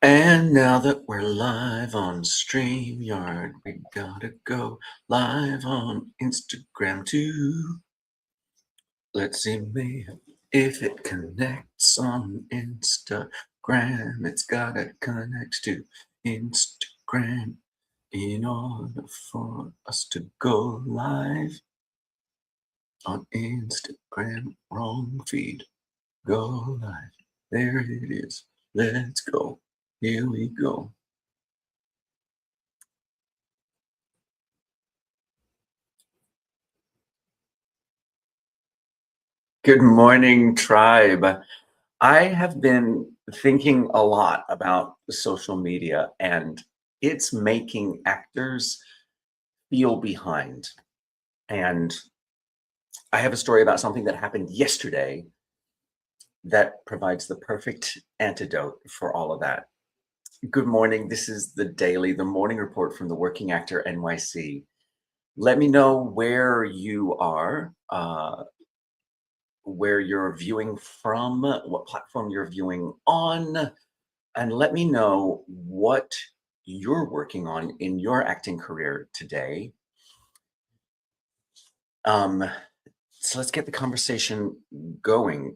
And now that we're live on StreamYard, we gotta go live on Instagram too. Let's see me if it connects on Instagram. It's gotta connect to Instagram in order for us to go live on Instagram. Wrong feed. Go live. There it is. Let's go. Here we go. Good morning, tribe. I have been thinking a lot about social media and it's making actors feel behind. And I have a story about something that happened yesterday that provides the perfect antidote for all of that. Good morning. This is the morning report from the Working Actor NYC. Let me know where you are, where you're viewing from, what platform you're viewing on, and let me know what you're working on in your acting career today. Um, so let's get the conversation going.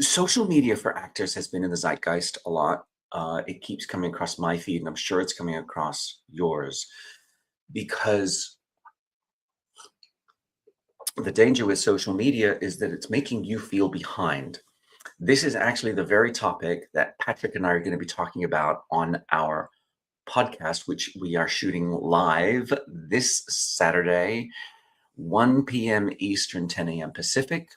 Social media for actors has been in the zeitgeist a lot. It keeps coming across my feed, and I'm sure it's coming across yours because the danger with social media is that it's making you feel behind. This is actually the very topic that Patrick and I are going to be talking about on our podcast, which we are shooting live this Saturday, 1 p.m. Eastern, 10 a.m. Pacific,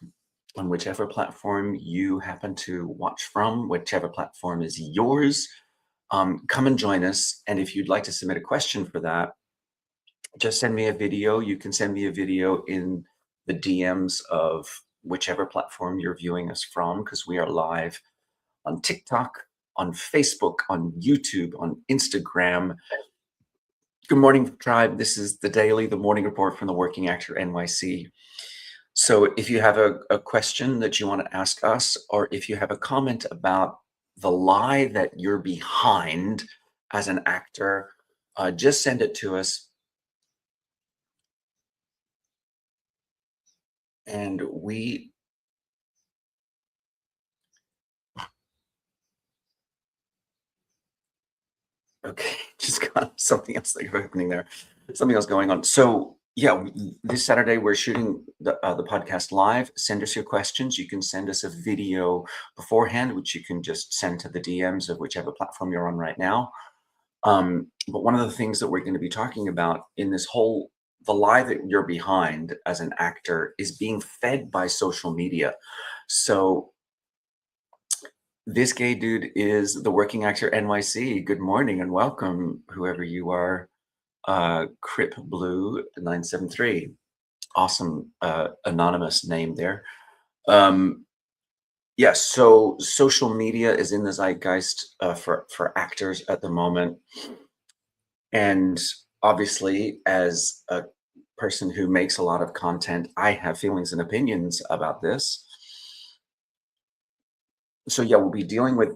on whichever platform you happen to watch from, whichever platform is yours. Come and join us. And if you'd like to submit a question for that, just send me a video. You can send me a video in the DMs of whichever platform you're viewing us from, because we are live on TikTok, on Facebook, on YouTube, on Instagram. Good morning, tribe. This is the morning report from the Working Actor NYC. So if you have a question that you want to ask us, or if you have a comment about the lie that you're behind as an actor, just send it to us. And we okay, just got something else happening there. Something else going on. So yeah, this Saturday we're shooting the podcast live. Send us your questions. You can send us a video beforehand, which you can just send to the DMs of whichever platform you're on right now. But one of the things that we're going to be talking about in this whole the lie that you're behind as an actor is being fed by social media. So this gay dude is the Working Actor NYC. Good morning and welcome, whoever you are. Crip Blue 973. Awesome anonymous name there. Yes, so social media is in the zeitgeist for actors at the moment. And obviously, as a person who makes a lot of content, I have feelings and opinions about this. So yeah, we'll be dealing with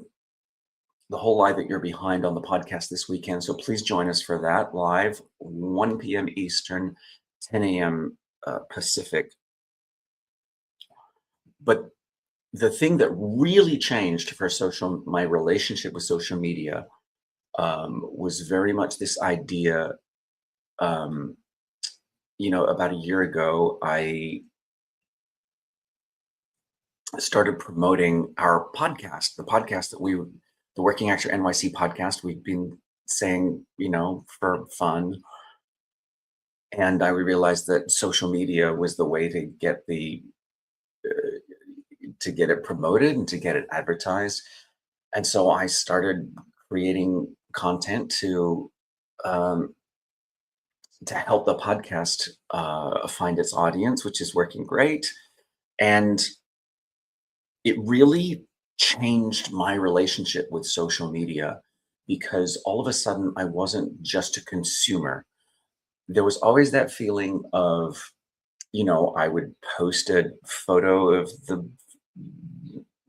the whole lie that you're behind on the podcast this weekend. So please join us for that live, 1 p.m. Eastern, 10 a.m. Pacific. But the thing that really changed for my relationship with social media was very much this idea. About a year ago, I started promoting our podcast, the podcast that the Working Actor NYC podcast, we've been saying, for fun. And I realized that social media was the way to get to get it promoted and to get it advertised. And so I started creating content to help the podcast find its audience, which is working great. And it really changed my relationship with social media because all of a sudden I wasn't just a consumer. There was always that feeling of, I would post a photo of the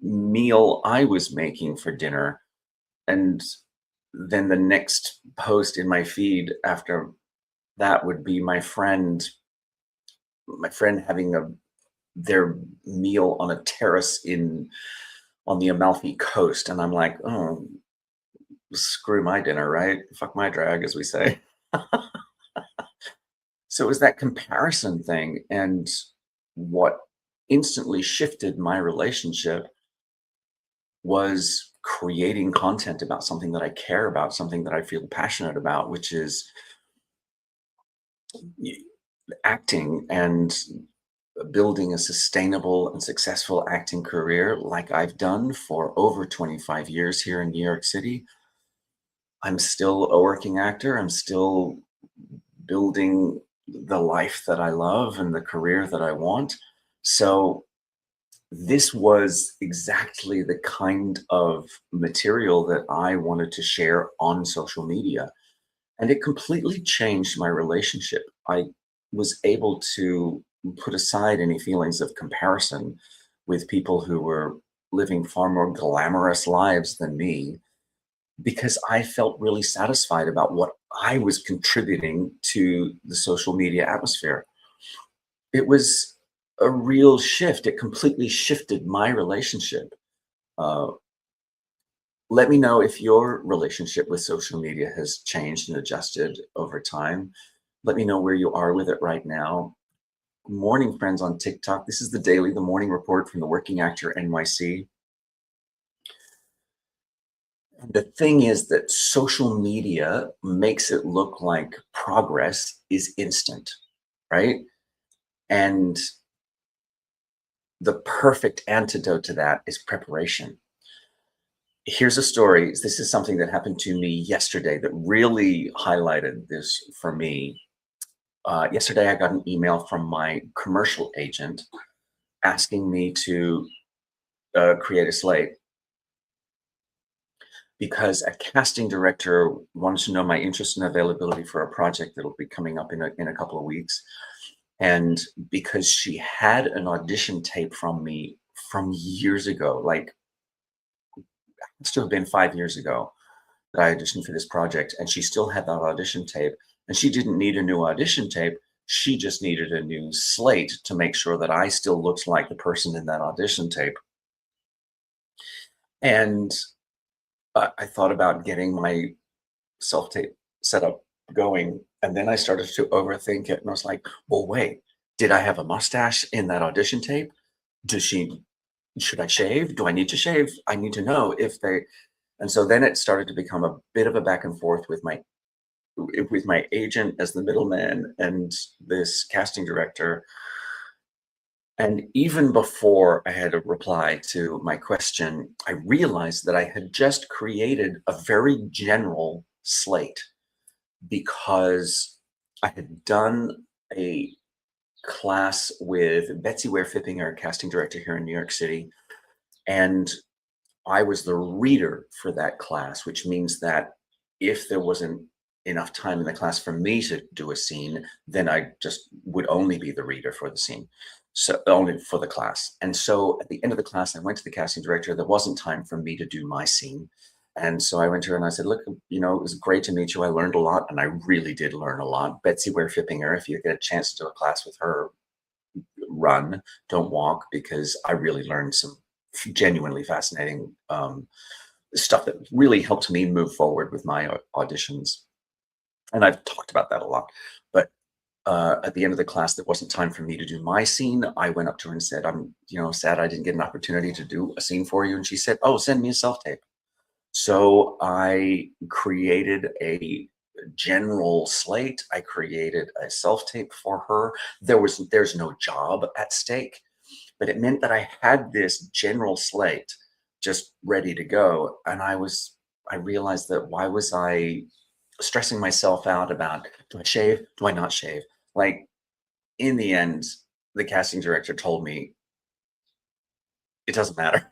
meal I was making for dinner. And then the next post in my feed after that would be my friend having their meal on a terrace in on the Amalfi Coast, and I'm like, "Oh, screw my dinner, right? Fuck my drag," as we say. So it was that comparison thing, and what instantly shifted my relationship was creating content about something that I care about, something that I feel passionate about, which is y acting and building a sustainable and successful acting career like I've done for over 25 years here in New York City. I'm still a working actor. I'm still building the life that I love and the career that I want. So this was exactly the kind of material that I wanted to share on social media. And it completely changed my relationship. I was able to put aside any feelings of comparison with people who were living far more glamorous lives than me because I felt really satisfied about what I was contributing to the social media atmosphere. It was a real shift. It completely shifted my relationship. Uh, Let me know if your relationship with social media has changed and adjusted over time. Let me know where you are with it right now. Morning friends on TikTok. This is the morning report from the Working Actor NYC. And the thing is that social media makes it look like progress is instant, right? And the perfect antidote to that is preparation. Here's a story. This is something that happened to me yesterday that really highlighted this for me. Yesterday, I got an email from my commercial agent asking me to create a slate because a casting director wanted to know my interest and availability for a project that'll be coming up in a couple of weeks. And because she had an audition tape from me from years ago, like it's to have been 5 years ago that I auditioned for this project, and she still had that audition tape. And she didn't need a new audition tape. She just needed a new slate to make sure that I still looked like the person in that audition tape. And I thought about getting my self tape set up going. And then I started to overthink it. And I was like, well, wait, did I have a mustache in that audition tape? Does she, should I shave? Do I need to shave? I need to know if they, and so then it started to become a bit of a back and forth with my agent as the middleman and this casting director. And even before I had a reply to my question, I realized that I had just created a very general slate because I had done a class with Betsy Ware Fippinger, casting director here in New York City. And I was the reader for that class, which means that if there wasn't enough time in the class for me to do a scene, then I just would only be the reader for the scene. So only for the class. And so at the end of the class, I went to the casting director. There wasn't time for me to do my scene. And so I went to her and I said, look, it was great to meet you. I learned a lot, and I really did learn a lot. Betsy Ware Fippinger, if you get a chance to do a class with her, run, don't walk, because I really learned some genuinely fascinating stuff that really helped me move forward with my auditions. And I've talked about that a lot. But at the end of the class, there wasn't time for me to do my scene. I went up to her and said, I'm, sad I didn't get an opportunity to do a scene for you. And she said, oh, send me a self tape. So I created a general slate. I created a self tape for her. There's no job at stake, but it meant that I had this general slate just ready to go. And I realized that why was I stressing myself out about, do I shave? Do I not shave? Like, in the end, the casting director told me it doesn't matter.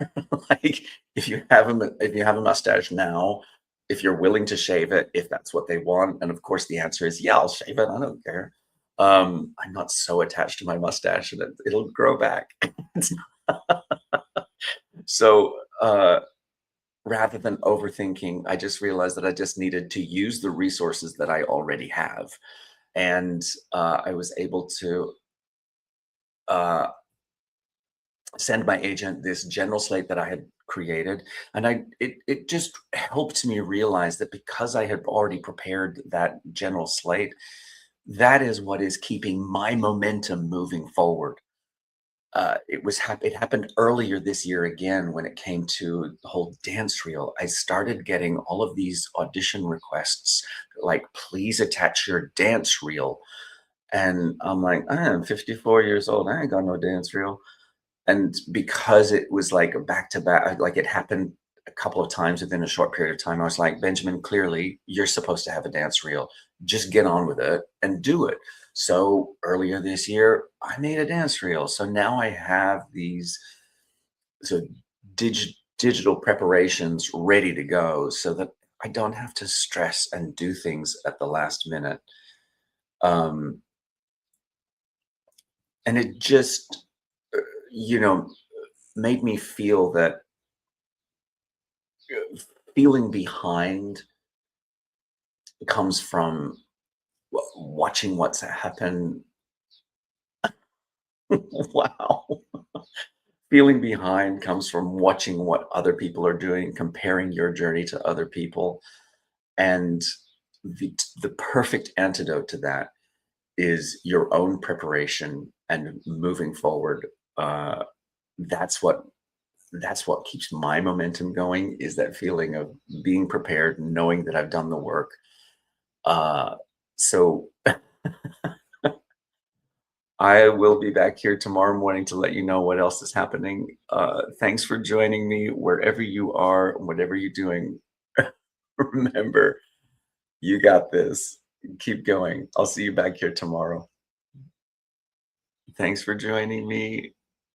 Like, if you have a mustache now, if you're willing to shave it, if that's what they want, and of course the answer is yeah, I'll shave it. I don't care. I'm not so attached to my mustache that it'll grow back. So rather than overthinking, I just realized that I just needed to use the resources that I already have. And I was able to uh, send my agent this general slate that I had created. And it just helped me realize that because I had already prepared that general slate, that is what is keeping my momentum moving forward. It happened earlier this year again when it came to the whole dance reel. I started getting all of these audition requests, like, please attach your dance reel. And I'm like, I am 54 years old. I ain't got no dance reel. And because it was like a back to back, like it happened a couple of times within a short period of time, I was like, Benjamin, clearly you're supposed to have a dance reel. Just get on with it and do it. So earlier this year, I made a dance reel. So now I have these so digital preparations ready to go so that I don't have to stress and do things at the last minute. Um, and it just, you know, made me feel that feeling behind comes from watching what's happened. Wow. Feeling behind comes from watching what other people are doing, comparing your journey to other people. And the perfect antidote to that is your own preparation and moving forward. Uh, that's what that's what keeps my momentum going, is that feeling of being prepared, knowing that I've done the work. So I will be back here tomorrow morning to let you know what else is happening. Thanks for joining me wherever you are, whatever you're doing. Remember, you got this. Keep going. I'll see you back here tomorrow. Thanks for joining me.